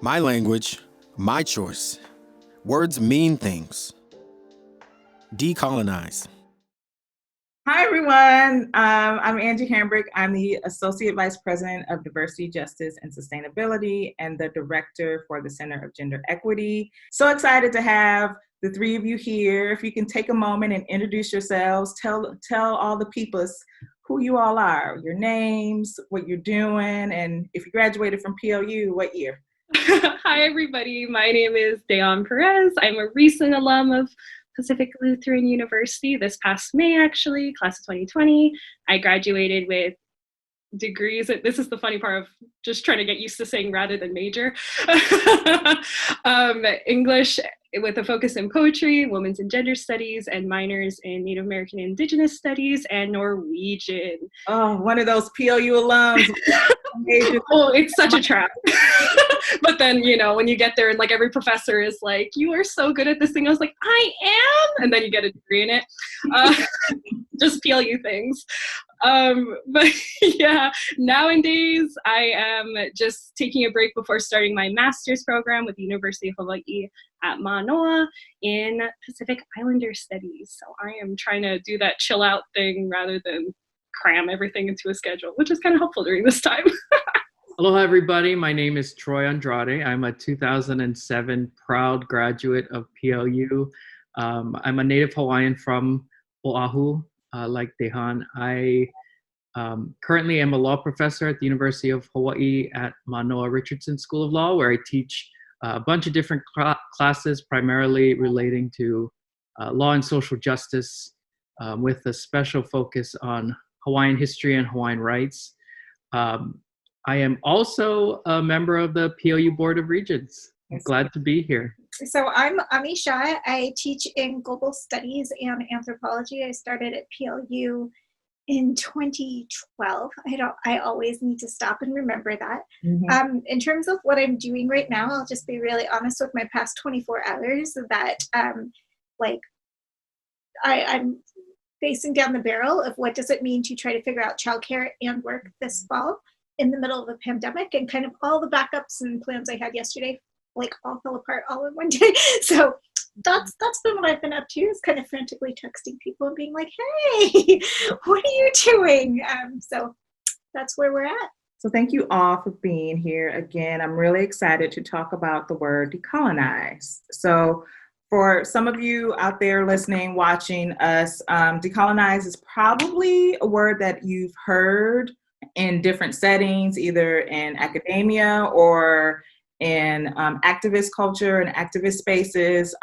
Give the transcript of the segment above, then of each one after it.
My language, my choice. Words mean things. Decolonize. Hi, everyone. I'm Angie Hambrick. I'm the Associate Vice President of Diversity, Justice, and Sustainability and the Director for the Center of Gender Equity. So excited to have the three of you here. If you can take a moment and introduce yourselves, tell all the peoples who you all are, your names, what you're doing, and if you graduated from PLU, what year? Hi, everybody. My name is Dejan Perez. I'm a recent alum of Pacific Lutheran University this past May, actually, class of 2020. I graduated with degrees. This is the funny part of just trying to get used to saying rather than major. English with a focus in poetry, women's and gender studies, and minors in Native American and Indigenous studies, and Norwegian. Oh, one of those PLU alums. Oh, it's such a trap. But then, you know, when you get there and like every professor is like, you are so good at this thing. I was like, I am. And then you get a degree in it. Just PLU things. But yeah, nowadays I am just taking a break before starting my master's program with the University of Hawaii at Mauna in Pacific Islander Studies. So I am trying to do that chill out thing rather than cram everything into a schedule, which is kind of helpful during this time. Aloha, everybody. My name is Troy Andrade. I'm a 2007 proud graduate of PLU. I'm a native Hawaiian from Oahu, like Dejan. I currently am a law professor at the University of Hawaii at Manoa Richardson School of Law, where I teach a bunch of different classes, primarily relating to law and social justice, with a special focus on Hawaiian history and Hawaiian rights. I am also a member of the PLU Board of Regents. I'm glad to be here. So I'm Ami Shah. I teach in global studies and anthropology. I started at PLU in 2012. I always need to stop and remember that. Mm-hmm. In terms of what I'm doing right now, I'll just be really honest with my past 24 hours that I'm facing down the barrel of what does it mean to try to figure out childcare and work this fall in the middle of a pandemic, and kind of all the backups and plans I had yesterday, like all fell apart all in one day. So that's been what I've been up to, is kind of frantically texting people and being like, hey, what are you doing? So that's where we're at. So thank you all for being here again. I'm really excited to talk about the word decolonize. So for some of you out there listening, watching us, decolonize is probably a word that you've heard in different settings, either in academia or in activist culture and activist spaces,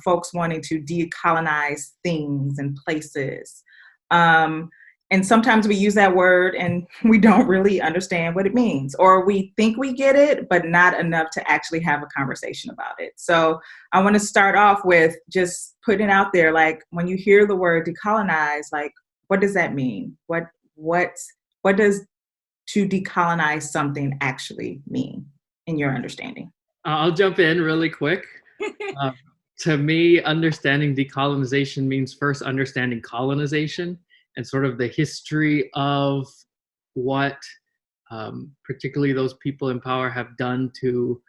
folks wanting to decolonize things and places. And sometimes we use that word and we don't really understand what it means, or we think we get it, but not enough to actually have a conversation about it. So I want to start off with just putting out there, like, when you hear the word decolonize, like, what does that mean? What does to decolonize something actually mean in your understanding? I'll jump in really quick. To me, understanding decolonization means first understanding colonization and sort of the history of what particularly those people in power have done to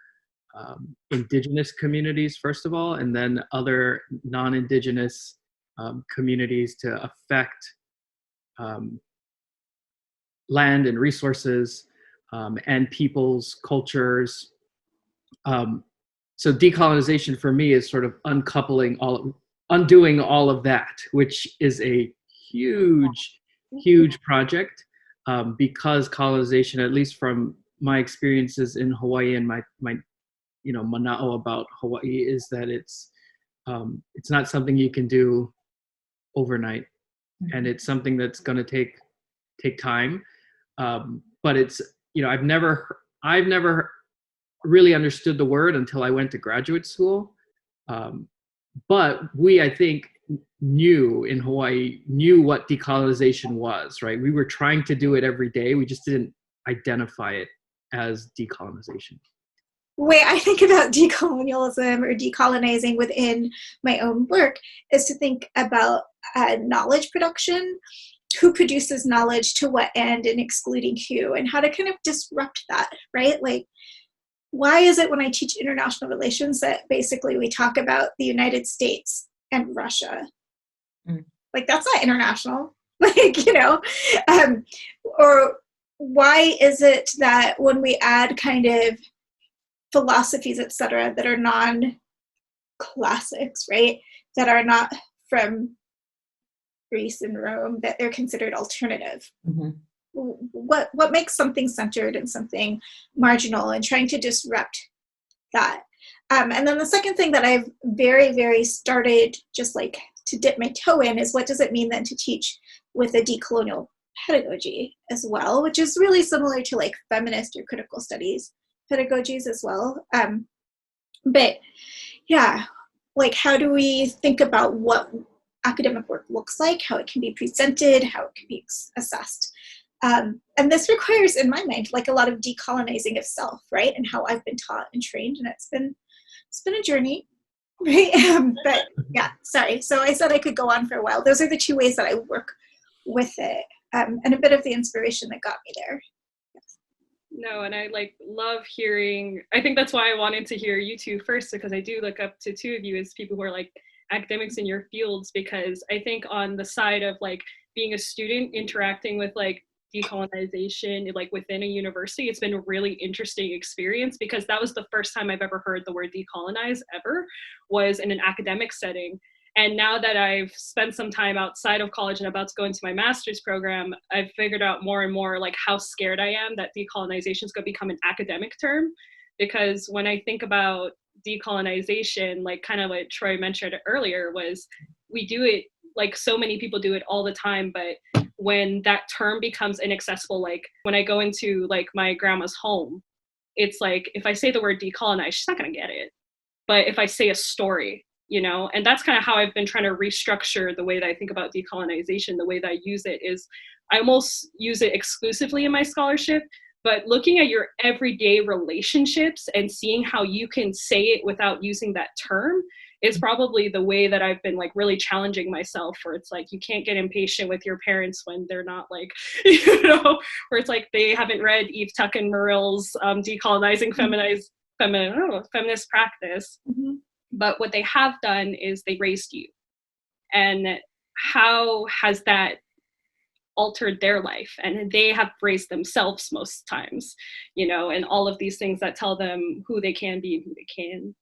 indigenous communities, first of all, and then other non-indigenous communities to affect land and resources and people's cultures. So decolonization for me is sort of undoing all of that, which is a huge project, because colonization, at least from my experiences in Hawaii and my mana'o about Hawaii, is that it's not something you can do overnight, and it's something that's going to take time. But it's, I've never really understood the word until I went to graduate school. But we, I think, in Hawaii knew what decolonization was, right? We were trying to do it every day. We just didn't identify it as decolonization. The way I think about decolonialism or decolonizing within my own work is to think about knowledge production. who produces knowledge to what end and excluding who, and how to kind of disrupt that, right? Like, why is it when I teach international relations that basically we talk about the United States and Russia? Like, that's not international. Like, you know, or why is it that when we add kind of philosophies, et cetera, that are non-classics, right, that are not from Greece and Rome, that they're considered alternative? What makes something centered and something marginal, and trying to disrupt that? And then the second thing that I've very, very started just like to dip my toe in is, what does it mean then to teach with a decolonial pedagogy as well, which is really similar to like feminist or critical studies pedagogies as well. But yeah, like, how do we think about what academic work looks like, how it can be presented, how it can be assessed? And this requires, in my mind, like a lot of decolonizing of self, right? And how I've been taught and trained, and it's been a journey, right? But yeah, sorry. So I said I could go on for a while. Those are the two ways that I work with it, and a bit of the inspiration that got me there. No, and I like love hearing, I think that's why I wanted to hear you two first, because I do look up to two of you as people who are like academics in your fields, because I think on the side of like being a student interacting with like decolonization like within a university, it's been a really interesting experience, because that was the first time I've ever heard the word decolonize ever, was in an academic setting. And now that I've spent some time outside of college and about to go into my master's program, I've figured out more and more like how scared I am that decolonization is going to become an academic term. Because when I think about decolonization, like kind of what Troy mentioned earlier, was we do it, like so many people do it all the time, but when that term becomes inaccessible, like when I go into like my grandma's home, it's like, if I say the word decolonize, she's not going to get it. But if I say a story, you know, and that's kind of how I've been trying to restructure the way that I think about decolonization. The way that I use it is I almost use it exclusively in my scholarship, but looking at your everyday relationships and seeing how you can say it without using that term is probably the way that I've been like really challenging myself, where it's like, you can't get impatient with your parents when they're not like, you know, where it's like they haven't read Eve Tuck and Murrell's Decolonizing Feminist Practice. But what they have done is they raised you. And how has that altered their life? And they have raised themselves most times, you know, and all of these things that tell them who they can be, who they can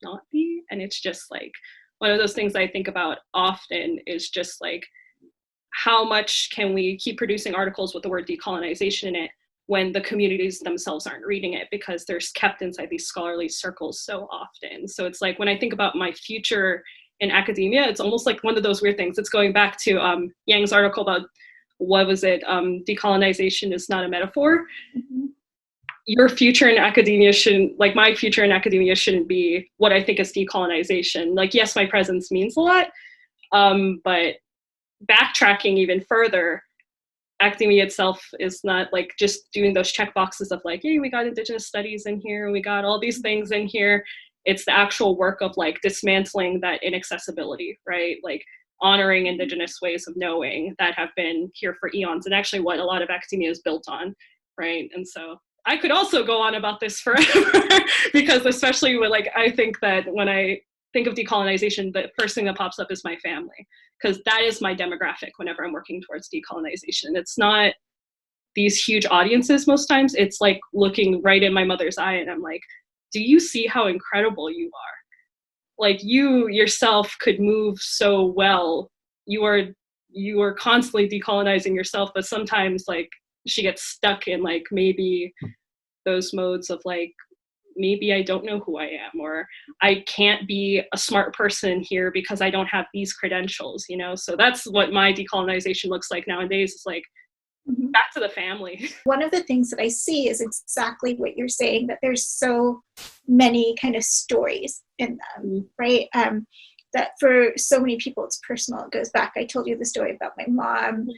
not be. And it's just like, one of those things I think about often is just like, how much can we keep producing articles with the word decolonization in it when the communities themselves aren't reading it, because they're kept inside these scholarly circles so often. So it's like, when I think about my future in academia, it's almost like one of those weird things. It's going back to Yang's article about, what was it? Decolonization is not a metaphor. Your future in academia shouldn't, like my future in academia shouldn't be what I think is decolonization. Like, yes, my presence means a lot, but backtracking even further, academia itself is not like just doing those check boxes of like, hey, we got Indigenous studies in here, we got all these things in here. It's the actual work of like dismantling that inaccessibility, right? Like honoring Indigenous ways of knowing that have been here for eons, and actually what a lot of academia is built on, right? And so I could also go on about this forever because especially with like, I think that when I think of decolonization, the first thing that pops up is my family, because that is my demographic whenever I'm working towards decolonization. It's not these huge audiences most times. It's like looking right in my mother's eye and I'm like, do you see how incredible you are? Like, you yourself could move so well. You are constantly decolonizing yourself, but sometimes like she gets stuck in like maybe those modes of like, maybe I don't know who I am, or I can't be a smart person here because I don't have these credentials, you know? So that's what my decolonization looks like nowadays, is like back to the family. One of the things that I see is exactly what you're saying, that there's so many kind of stories in them, right? That for so many people, it's personal. It goes back. I told you the story about my mom.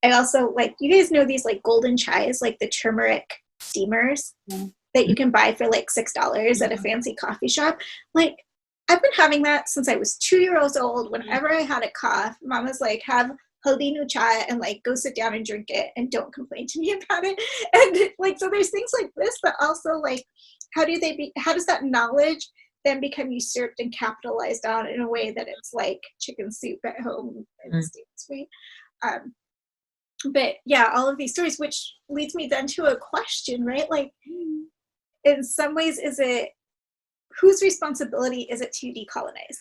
I also, like, you guys know these like golden chais, like the turmeric steamers that you can buy for like $6 at a fancy coffee shop. Like, I've been having that since I was 2 years old. Whenever I had a cough, Mom was like, have Halinu cha and like go sit down and drink it and don't complain to me about it. And like, so there's things like this, but also like, how does that knowledge then become usurped and capitalized on in a way that it's like chicken soup at home in the States, right? But yeah, all of these stories, which leads me then to a question, right? Like, in some ways, whose responsibility is it to decolonize?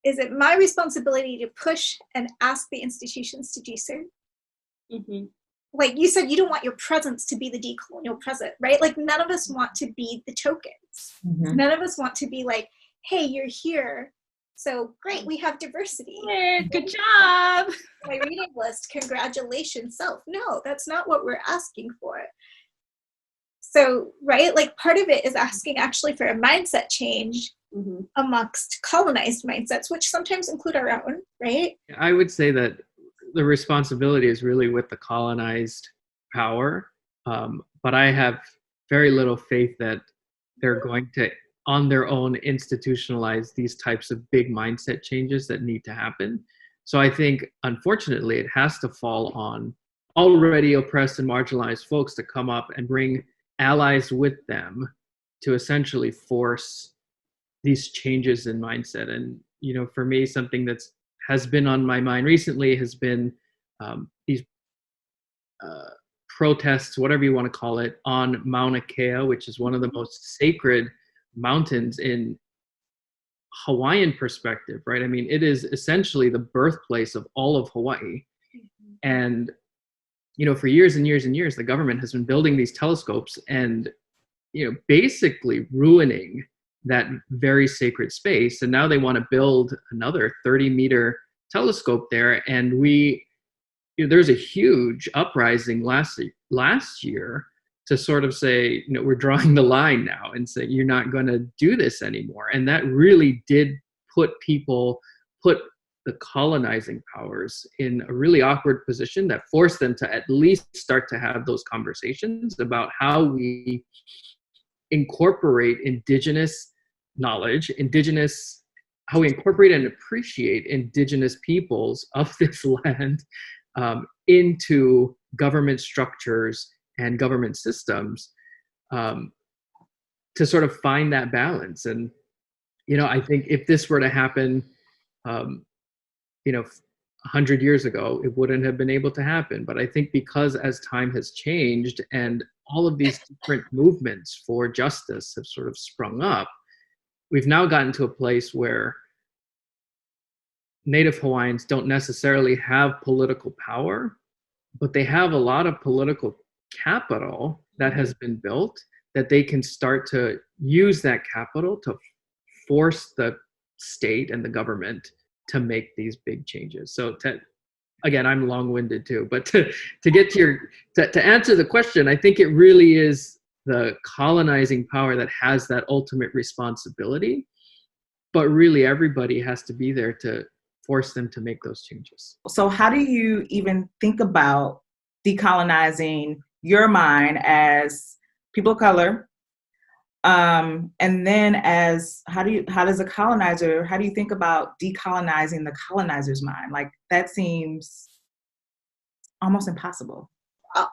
Is it my responsibility to push and ask the institutions to do so? Mm-hmm. Like you said, you don't want your presence to be the decolonial present, right? Like none of us want to be the tokens. Mm-hmm. None of us want to be like, hey, you're here. So great, we have diversity. Hey, good job. My reading list, congratulations, self. No, that's not what we're asking for. So, right, like part of it is asking actually for a mindset change amongst colonized mindsets, which sometimes include our own, right? I would say that the responsibility is really with the colonized power, but I have very little faith that they're going to, on their own, institutionalize these types of big mindset changes that need to happen. So I think, unfortunately, it has to fall on already oppressed and marginalized folks to come up and bring allies with them to essentially force these changes in mindset. And, you know, for me, something that's has been on my mind recently has been these protests, whatever you want to call it, on Mauna Kea, which is one of the most sacred mountains in Hawaiian perspective, right? I mean, it is essentially the birthplace of all of Hawaii. And, you know, for years and years and years, the government has been building these telescopes and, you know, basically ruining that very sacred space. And now they want to build another 30-meter telescope there. And there's a huge uprising last year to sort of say, you know, we're drawing the line now and say, you're not going to do this anymore. And that really did put the colonizing powers in a really awkward position that forced them to at least start to have those conversations about how we incorporate indigenous knowledge, how we incorporate and appreciate indigenous peoples of this land into government structures and government systems to sort of find that balance. And, you know, I think if this were to happen, you know, 100 years ago, it wouldn't have been able to happen. But I think because as time has changed and all of these different movements for justice have sort of sprung up, we've now gotten to a place where Native Hawaiians don't necessarily have political power, but they have a lot of political capital that has been built that they can start to use that capital to force the state and the government to make these big changes. So again, I'm long-winded too, but to get to to answer the question, I think it really is the colonizing power that has that ultimate responsibility, but really everybody has to be there to force them to make those changes. So how do you even think about decolonizing your mind as people of color? And then how do you think about decolonizing the colonizer's mind? Like that seems almost impossible.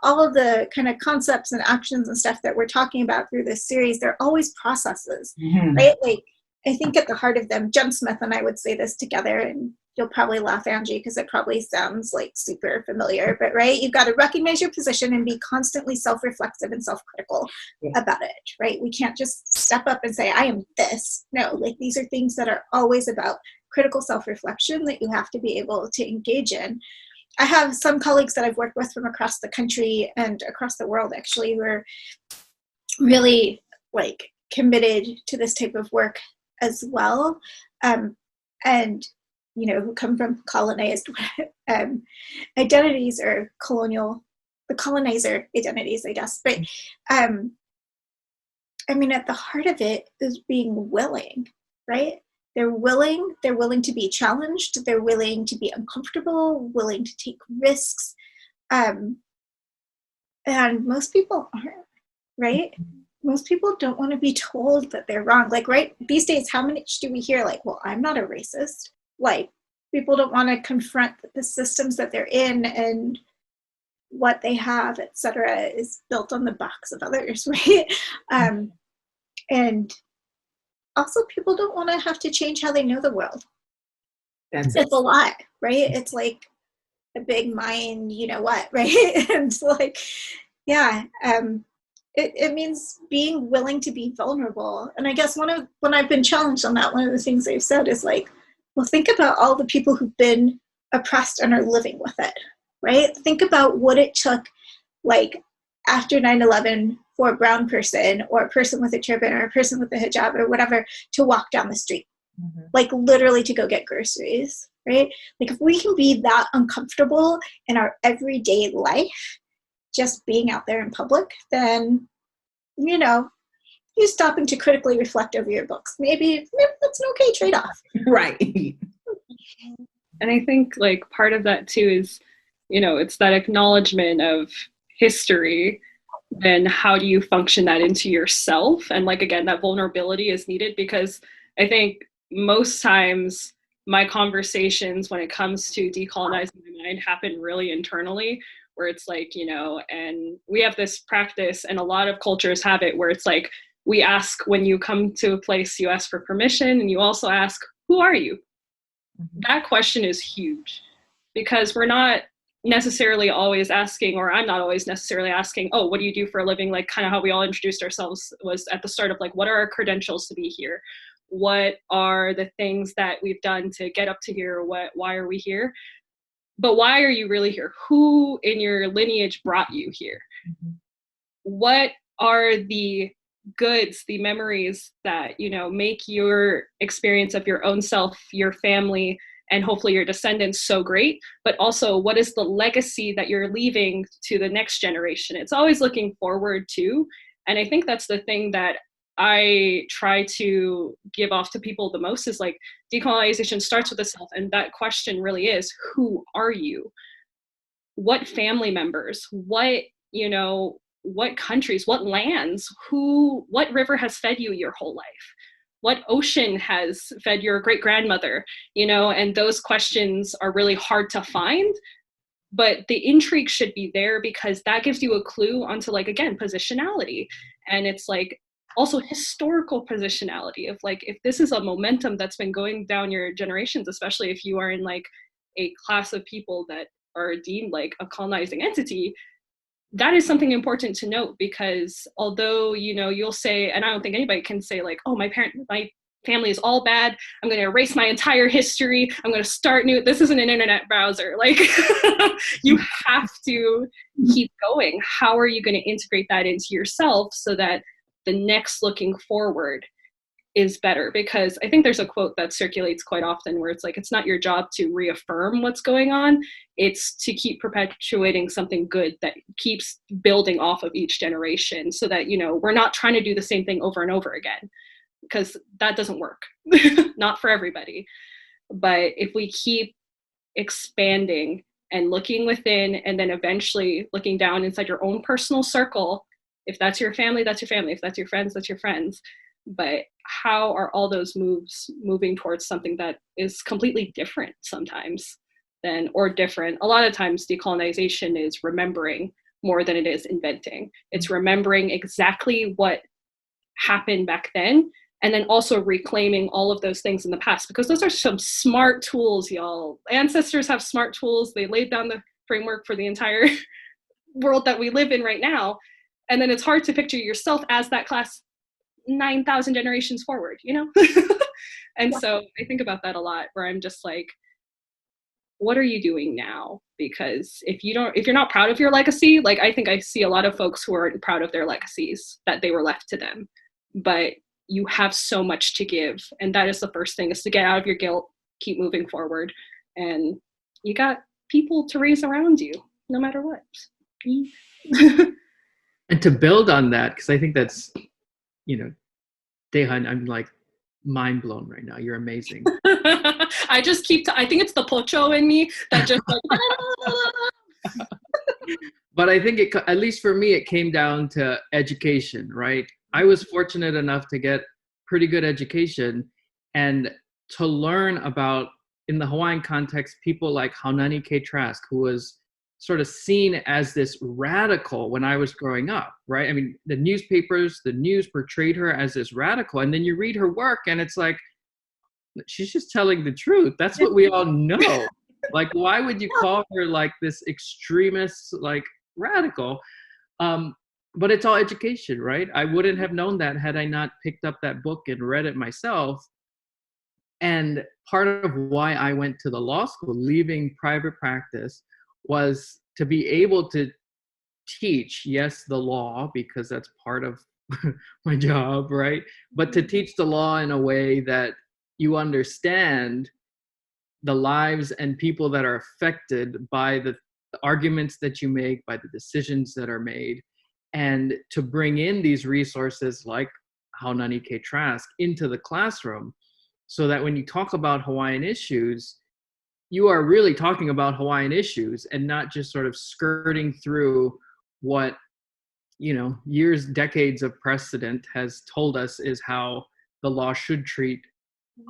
All of the kind of concepts and actions and stuff that we're talking about through this series, they're always processes, right? Like I think at the heart of them, Jem Smith and I would say this together, and you'll probably laugh, Angie, because it probably sounds like super familiar, but right, you've got to recognize your position and be constantly self-reflexive and self-critical about it, right? We can't just step up and say, I am this. No, like these are things that are always about critical self-reflection that you have to be able to engage in. I have some colleagues that I've worked with from across the country and across the world actually who are really like committed to this type of work as well. And you know, who come from colonized identities or the colonizer identities, I guess. But I mean, at the heart of it is being willing, right? They're willing to be challenged. They're willing to be uncomfortable, willing to take risks. And most people aren't, right? Most people don't want to be told that they're wrong. Like, right, these days, how much do we hear like, well, I'm not a racist? Like, people don't want to confront the systems that they're in, and what they have, etc., is built on the backs of others, right? And also, people don't want to have to change how they know the world. It's a lot, right? It's like a big mind, you know what, right? And like, yeah, it means being willing to be vulnerable. And I guess when I've been challenged on that, one of the things they've said is like, well, think about all the people who've been oppressed and are living with it, right? Think about what it took, like, after 9/11 for a brown person or a person with a turban or a person with a hijab or whatever to walk down the street, like literally to go get groceries, right? Like, if we can be that uncomfortable in our everyday life, just being out there in public, then, you know, you stopping to critically reflect over your books. Maybe that's an okay trade-off. Right. And I think like part of that too is, you know, it's that acknowledgement of history. Then how do you function that into yourself? And like, again, that vulnerability is needed, because I think most times my conversations when it comes to decolonizing my mind happen really internally, where it's like, you know, and we have this practice, and a lot of cultures have it, where it's like, we ask, when you come to a place, you ask for permission, and you also ask, who are you? That question is huge, because we're not necessarily always asking, or I'm not always necessarily asking, oh, what do you do for a living? Like kind of how we all introduced ourselves was at the start of like, what are our credentials to be here? What are the things that we've done to get up to here? Why are we here? But why are you really here? Who in your lineage brought you here? What are the goods, the memories that, you know, make your experience of your own self, your family, and hopefully your descendants so great? But also, what is the legacy that you're leaving to the next generation? It's always looking forward too. And I think that's the thing that I try to give off to people the most, is like, decolonization starts with the self. And that question really is, who are you? What family members? What, you know, what countries, what lands, what river has fed you your whole life? What ocean has fed your great grandmother? You know, and those questions are really hard to find, but the intrigue should be there, because that gives you a clue onto, like, again, positionality. And it's like also historical positionality of like, if this is a momentum that's been going down your generations, especially if you are in like a class of people that are deemed like a colonizing entity, that is something important to note. Because although, you know, you'll say, and I don't think anybody can say like, oh, my family is all bad, I'm going to erase my entire history, I'm going to start new. This isn't an internet browser. Like, you have to keep going. How are you going to integrate that into yourself so that the next looking forward is better? Because I think there's a quote that circulates quite often where it's like, it's not your job to reaffirm what's going on, it's to keep perpetuating something good that keeps building off of each generation, so that, you know, we're not trying to do the same thing over and over again, because that doesn't work. Not for everybody. But if we keep expanding and looking within, and then eventually looking down inside your own personal circle, if that's your family, that's your family. If that's your friends, that's your friends. But how are all those moves moving towards something that is completely different sometimes than, or different? A lot of times decolonization is remembering more than it is inventing. It's remembering exactly what happened back then, and then also reclaiming all of those things in the past, because those are some smart tools, y'all. Ancestors have smart tools. They laid down the framework for the entire world that we live in right now. And then it's hard to picture yourself as that class 9,000 generations forward, you know? And so I think about that a lot, where I'm just like, what are you doing now? Because if you're not proud of your legacy, like, I think I see a lot of folks who aren't proud of their legacies that they were left to them, but you have so much to give. And that is the first thing, is to get out of your guilt, keep moving forward. And you got people to raise around you, no matter what. And to build on that, because I think that's, you know, Dejan, I'm like mind blown right now. You're amazing. I think it's the pocho in me that just like. But I think at least for me, it came down to education, right? I was fortunate enough to get pretty good education and to learn about in the Hawaiian context, people like Haunani K. Trask, who was sort of seen as this radical when I was growing up, right? I mean, the newspapers, the news portrayed her as this radical. And then you read her work and it's like, she's just telling the truth. That's what we all know. Like, why would you call her like this extremist, like radical? But it's all education, right? I wouldn't have known that had I not picked up that book and read it myself. And part of why I went to the law school, leaving private practice, was to be able to teach, yes, the law, because that's part of my job, right? But to teach the law in a way that you understand the lives and people that are affected by the arguments that you make, by the decisions that are made, and to bring in these resources like Haunani K. Trask into the classroom, so that when you talk about Hawaiian issues, you are really talking about Hawaiian issues and not just sort of skirting through what, you know, years, decades of precedent has told us is how the law should treat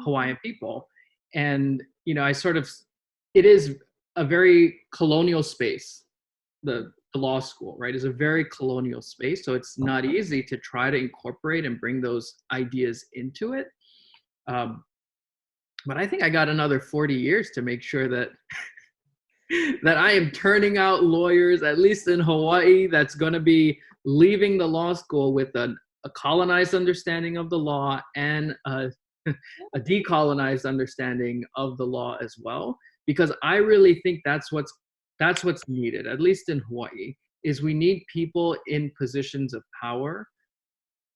Hawaiian people. And, you know, it is a very colonial space, the law school, right, is a very colonial space. So it's not easy to try to incorporate and bring those ideas into it. But I think I got another 40 years to make sure that that I am turning out lawyers, at least in Hawaii, that's going to be leaving the law school with a colonized understanding of the law and a decolonized understanding of the law as well. Because I really think that's what's needed, at least in Hawaii, is we need people in positions of power,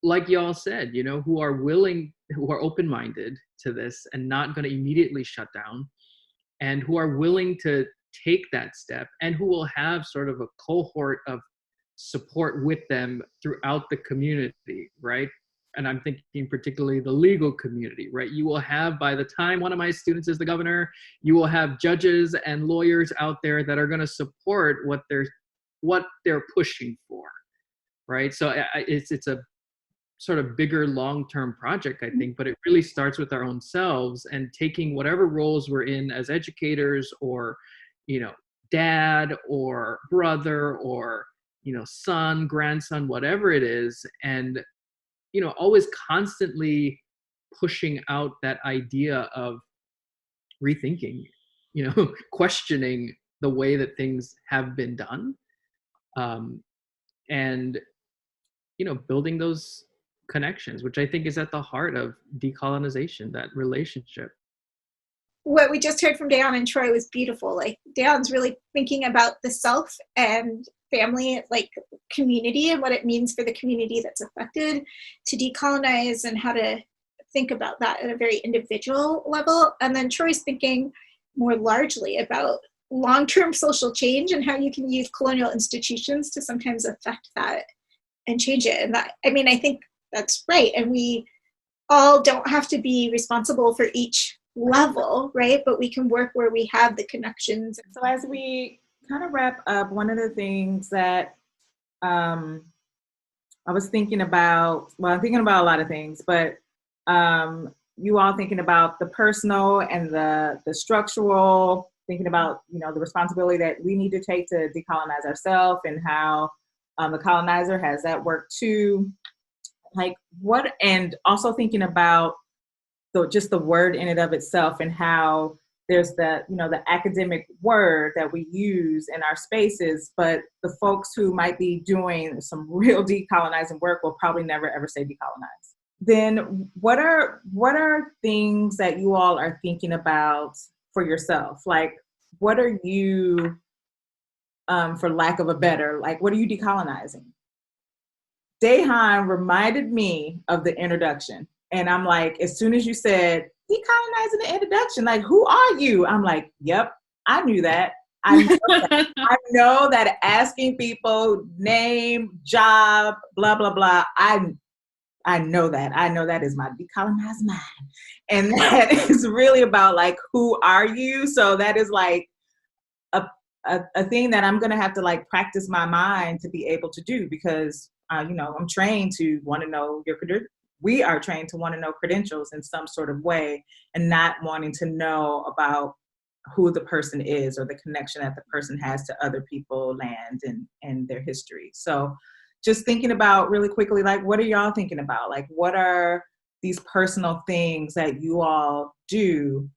like y'all said, you know, who are willing, who are open-minded to this and not going to immediately shut down, and who are willing to take that step, and who will have sort of a cohort of support with them throughout the community, right? And I'm thinking particularly the legal community, right? You will have, by the time one of my students is the governor, you will have judges and lawyers out there that are going to support what they're pushing for, right? So it's a sort of bigger long-term project, I think, but it really starts with our own selves and taking whatever roles we're in as educators, or, you know, dad or brother or, you know, son, grandson, whatever it is, and, you know, always constantly pushing out that idea of rethinking, you know, questioning the way that things have been done, and, you know, building those connections, which I think is at the heart of decolonization, that relationship. What we just heard from Dejan and Troy was beautiful. Like, Dejan's really thinking about the self and family, like community, and what it means for the community that's affected to decolonize, and how to think about that at a very individual level. And then Troy's thinking more largely about long-term social change and how you can use colonial institutions to sometimes affect that and change it. And that, I mean, I think that's right. And we all don't have to be responsible for each level, right? But we can work where we have the connections. So as we kind of wrap up, one of the things that I was thinking about, well, I'm thinking about a lot of things, but you all thinking about the personal and the structural, thinking about, you know, the responsibility that we need to take to decolonize ourselves, and how the colonizer has that work too. Like what, and also thinking about just the word in and of itself, and how there's the, you know, the academic word that we use in our spaces, but the folks who might be doing some real decolonizing work will probably never ever say decolonize. Then what are things that you all are thinking about for yourself? Like, what are you, for lack of a better, like, what are you decolonizing? Dejan reminded me of the introduction. And I'm like, as soon as you said decolonizing the introduction, like, who are you? I'm like, yep, I knew that. I know that asking people name, job, blah, blah, blah. I know that. I know that is my decolonized mind. And that is really about like, who are you? So that is like a thing that I'm going to have to like practice my mind to be able to do, because you know, I'm trained to want to know your we are trained to want to know credentials in some sort of way and not wanting to know about who the person is or the connection that the person has to other people, land, and their history. So just thinking about really quickly, like, what are y'all thinking about? Like, what are these personal things that you all do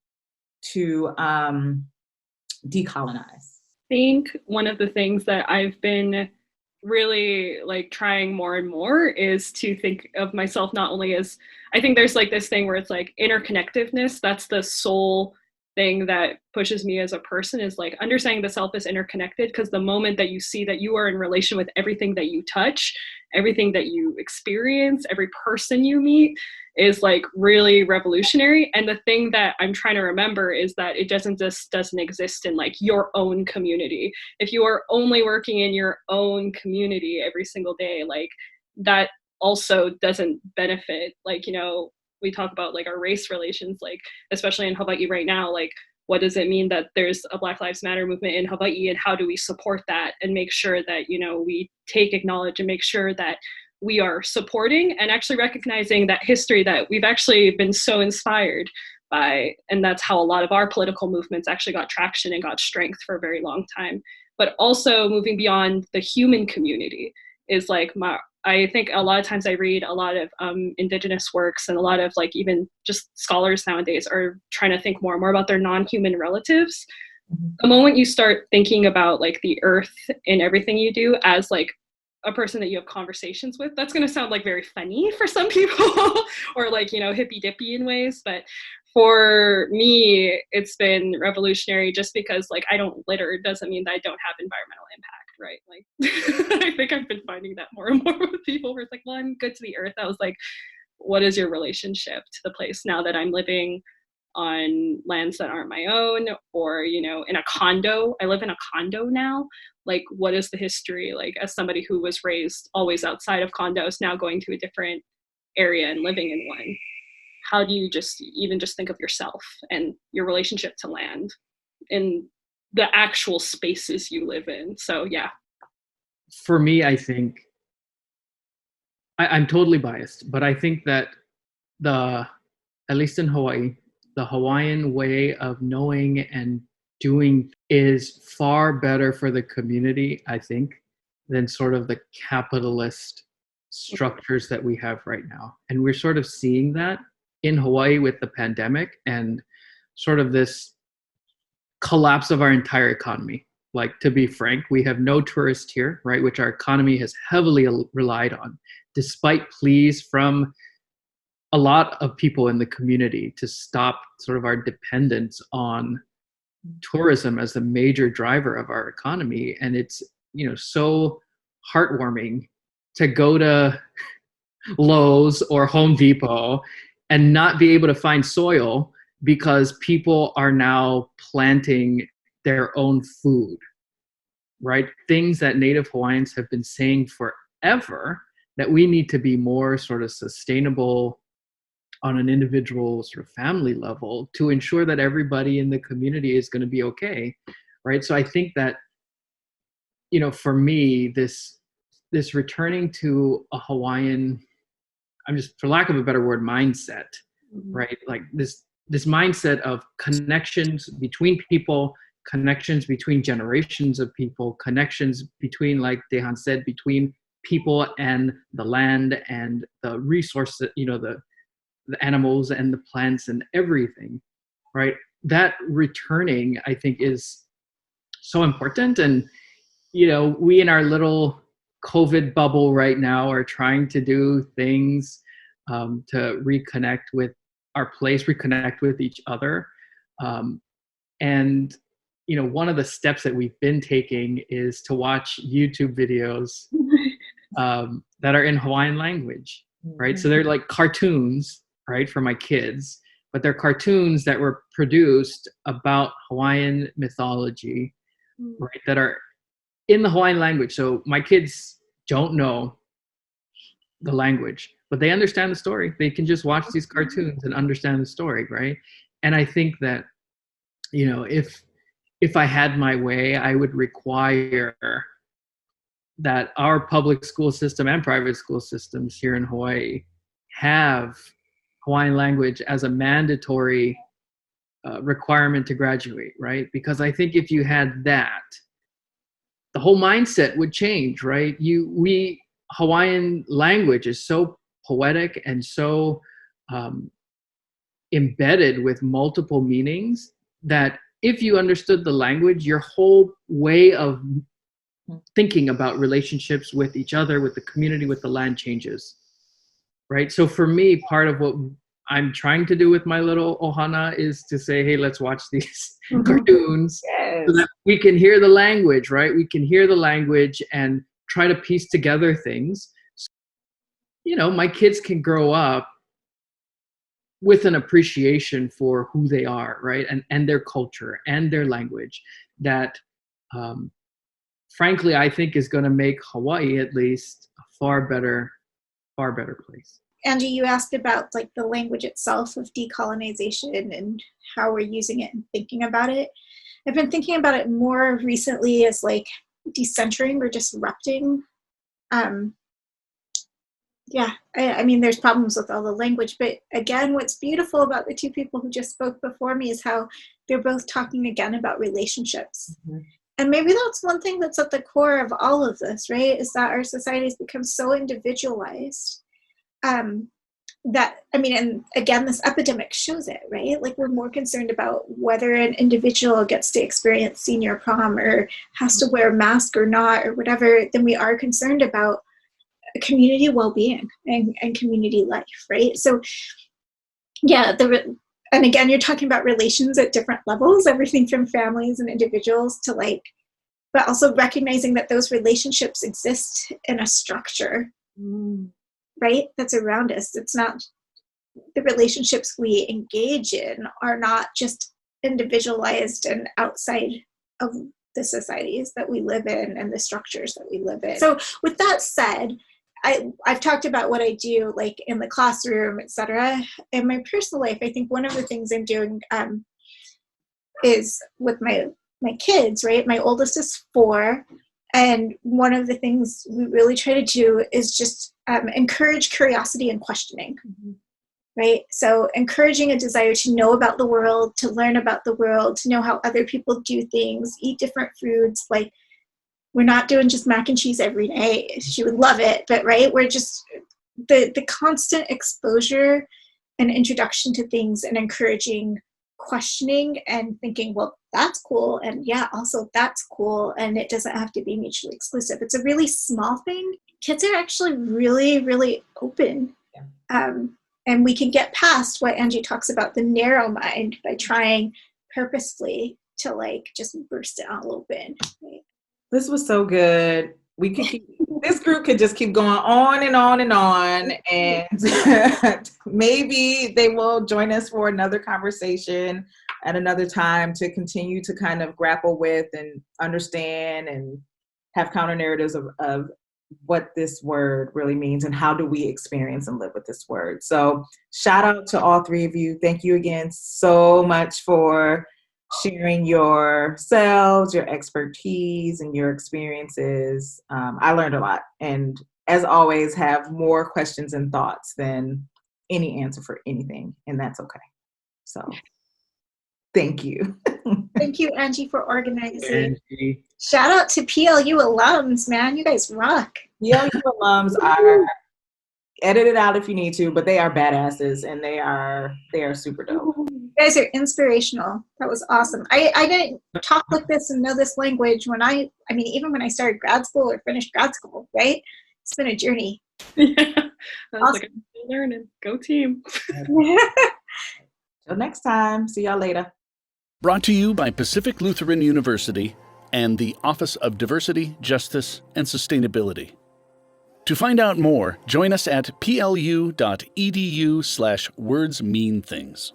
to decolonize? I think one of the things that I've been really like trying more and more is to think of myself not only as, I think there's like this thing where it's like interconnectedness. That's the sole thing that pushes me as a person, is like understanding the self is interconnected, because the moment that you see that you are in relation with everything that you touch, everything that you experience, every person you meet, is like really revolutionary. And the thing that I'm trying to remember is that it doesn't exist in like your own community. If you are only working in your own community every single day, like that also doesn't benefit. Like, you know, we talk about like our race relations, like especially in Hawaii right now, like what does it mean that there's a Black Lives Matter movement in Hawaii, and how do we support that and make sure that, you know, we acknowledge and make sure that we are supporting and actually recognizing that history that we've actually been so inspired by. And that's how a lot of our political movements actually got traction and got strength for a very long time. But also moving beyond the human community is like I think a lot of times I read a lot of indigenous works, and a lot of like even just scholars nowadays are trying to think more and more about their non-human relatives. The moment you start thinking about like the earth in everything you do as like a person that you have conversations with, that's going to sound like very funny for some people or like, you know, hippy dippy in ways. But for me, it's been revolutionary just because like I don't litter doesn't mean that I don't have environmental impact, right? Like I think I've been finding that more and more with people where it's like, well, I'm good to the earth. I was like, what is your relationship to the place now that I'm living on lands that aren't my own, or, you know, in a condo? I live in a condo now. Like, what is the history? Like, as somebody who was raised always outside of condos, now going to a different area and living in one, how do you just think of yourself and your relationship to land in the actual spaces you live in? So yeah. For me, I think I'm totally biased, but I think that at least in Hawaii, the Hawaiian way of knowing and doing is far better for the community, I think, than sort of the capitalist structures that we have right now. And we're sort of seeing that in Hawaii with the pandemic and sort of this collapse of our entire economy. Like, to be frank, we have no tourists here, right, which our economy has heavily relied on, despite pleas from a lot of people in the community to stop sort of our dependence on tourism as the major driver of our economy. And it's, you know, so heartwarming to go to Lowe's or Home Depot and not be able to find soil because people are now planting their own food, right? Things that Native Hawaiians have been saying forever, that we need to be more sort of sustainable on an individual sort of family level to ensure that everybody in the community is going to be okay, right? So I think that, you know, for me, this returning to a Hawaiian, I'm just, for lack of a better word, mindset, right? Like this mindset of connections between people, connections between generations of people, connections between, like Dejan said, between people and the land and the resources, you know, the animals and the plants and everything, right? That returning, I think, is so important. And, you know, we in our little COVID bubble right now are trying to do things to reconnect with our place, reconnect with each other. And, you know, one of the steps that we've been taking is to watch YouTube videos that are in Hawaiian language, right? So they're like cartoons, right, for my kids, but they're cartoons that were produced about Hawaiian mythology, right, that are in the Hawaiian language. So my kids don't know the language, but they understand the story. They can just watch these cartoons and understand the story, right? And I think that, you know, if I had my way, I would require that our public school system and private school systems here in Hawaii have Hawaiian language as a mandatory requirement to graduate, right? Because I think if you had that, the whole mindset would change, right? Hawaiian language is so poetic and so embedded with multiple meanings that if you understood the language, your whole way of thinking about relationships with each other, with the community, with the land changes, right? So for me, part of what I'm trying to do with my little ohana is to say, hey, let's watch these cartoons so that we can hear the language, right? We can hear the language and try to piece together things. So, my kids can grow up with an appreciation for who they are, right? And their culture and their language that, frankly, I think is going to make Hawaii at least a far better place. Angie, you asked about like the language itself of decolonization and how we're using it and thinking about it. I've been thinking about it more recently as like decentering or disrupting. I mean, there's problems with all the language, but again, what's beautiful about the two people who just spoke before me is how they're both talking again about relationships. Mm-hmm. And maybe that's one thing that's at the core of all of this, right? Is that our society's become so individualized. And again, this epidemic shows it, right? Like we're more concerned about whether an individual gets to experience senior prom or has to wear a mask or not or whatever than we are concerned about community well-being and community life, right? So yeah, and again, you're talking about relations at different levels, everything from families and individuals to but also recognizing that those relationships exist in a structure, right? That's around us. It's not, the relationships we engage in are not just individualized and outside of the societies that we live in and the structures that we live in. So with that said, I've talked about what I do like in the classroom, etc. In my personal life, I think one of the things I'm doing is with my kids, right? My oldest is 4. And one of the things we really try to do is just encourage curiosity and questioning, right? So encouraging a desire to know about the world, to learn about the world, to know how other people do things, eat different foods. Like we're not doing just mac and cheese every day. She would love it, but right? We're just the constant exposure and introduction to things and encouraging questioning and thinking, well, that's cool. And yeah, also that's cool. And it doesn't have to be mutually exclusive. It's a really small thing. Kids are actually really, really open. Yeah. And we can get past what Angie talks about, the narrow mind, by trying purposefully to just burst it out a little bit. Right? This was so good. We could this group could just keep going on and on and on, and maybe they will join us for another conversation at another time to continue to kind of grapple with and understand and have counter narratives of what this word really means and how do we experience and live with this word. So shout out to all 3 of you. Thank you again so much for sharing yourselves, your expertise, and your experiences. I learned a lot, and as always, have more questions and thoughts than any answer for anything, and that's okay. So, thank you. Thank you, Angie, for organizing. Angie. Shout out to PLU alums, man. You guys rock. PLU alums are edit it out if you need to, but they are badasses, and they are super dope. You guys are inspirational. That was awesome. I didn't talk like this and know this language when even when I started grad school or finished grad school, right? It's been a journey. Yeah. I was awesome. I'm still learning. Go team. Till next time. See y'all later. Brought to you by Pacific Lutheran University and the Office of Diversity, Justice, and Sustainability. To find out more, join us at plu.edu/wordsmeanthings.